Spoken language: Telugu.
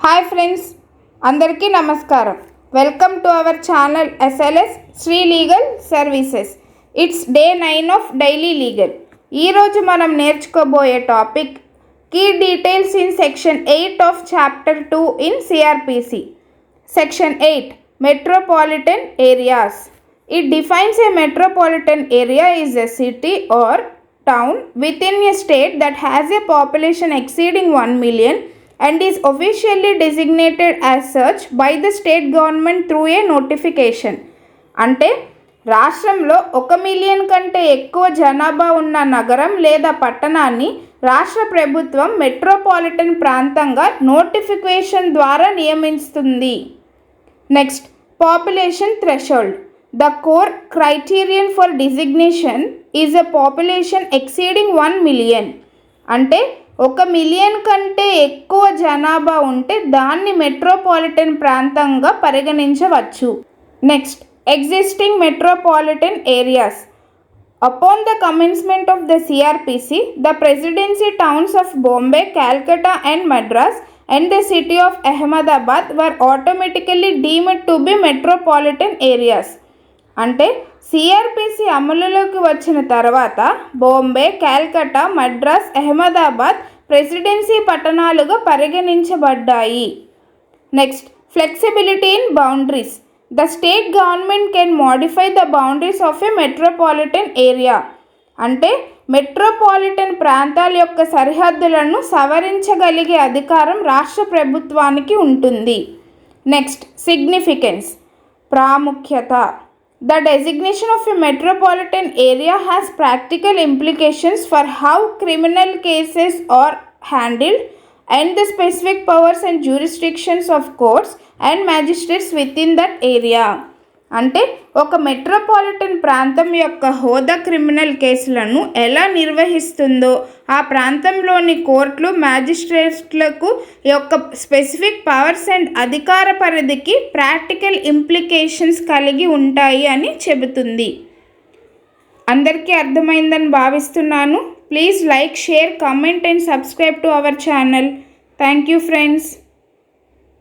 హాయ్ ఫ్రెండ్స్, అందరికీ నమస్కారం. Welcome to our channel S L S Sri legal services. It's day 9 of daily legal. ఈరోజు మనం నేర్చుకోబోయే topic key details in section 8 of chapter 2 in C R P C. Section 8 metropolitan areas. It defines a metropolitan area is a city or town within a state that has a population exceeding 1 million and is officially designated as such by the state government through a notification. అంటే రాష్ట్రంలో 1 మిలియన్ కంటే ఎక్కువ జనాభా ఉన్న నగరం లేదా పట్టణాన్ని రాష్ట్ర ప్రభుత్వం మెట్రోపాలిటన్ ప్రాంతంగా నోటిఫికేషన్ ద్వారా నియమిస్తుంది. Next, population threshold. The core criterion for designation is a population exceeding 1 million. అంటే 1 మిలియన్ కంటే ఎక్కువ జనాభా ఉంటే దాన్ని మెట్రోపాలిటన్ ప్రాంతంగా పరిగణించవచ్చు. Next, existing metropolitan areas. Upon the commencement of the CRPC, the presidency towns of Bombay, Calcutta and Madras and the city of Ahmedabad were automatically deemed to be metropolitan areas. అంటే సిఆర్పిసి అమలులోకి వచ్చిన తర్వాత బాంబే, కాల్కటా, మద్రాస్, అహ్మదాబాద్ ప్రెసిడెన్సీ పట్టణాలుగా పరిగణించబడ్డాయి. Next, flexibility in boundaries. The state government can modify the boundaries of a metropolitan area. అంటే మెట్రోపాలిటన్ ప్రాంతాల యొక్క సరిహద్దులను సవరించగలిగే అధికారం రాష్ట్ర ప్రభుత్వానికి ఉంటుంది. నెక్స్ట్, సిగ్నిఫికెన్స్, ప్రాముఖ్యత. The designation of a metropolitan area has practical implications for how criminal cases are handled and the specific powers and jurisdictions of courts and magistrates within that area. అంటే ఒక మెట్రోపాలిటన్ ప్రాంతం యొక్క హోదా క్రిమినల్ కేసులను ఎలా నిర్వహిస్తుందో, ఆ ప్రాంతంలోని కోర్టులు, మ్యాజిస్ట్రేట్లకు యొక్క స్పెసిఫిక్ పవర్స్ అండ్ అధికార పరిధికి ప్రాక్టికల్ ఇంప్లికేషన్స్ కలిగి ఉంటాయి అని చెబుతుంది. అందరికీ అర్థమైందని భావిస్తున్నాను. Please like, share, comment and subscribe to our channel. Thank you friends.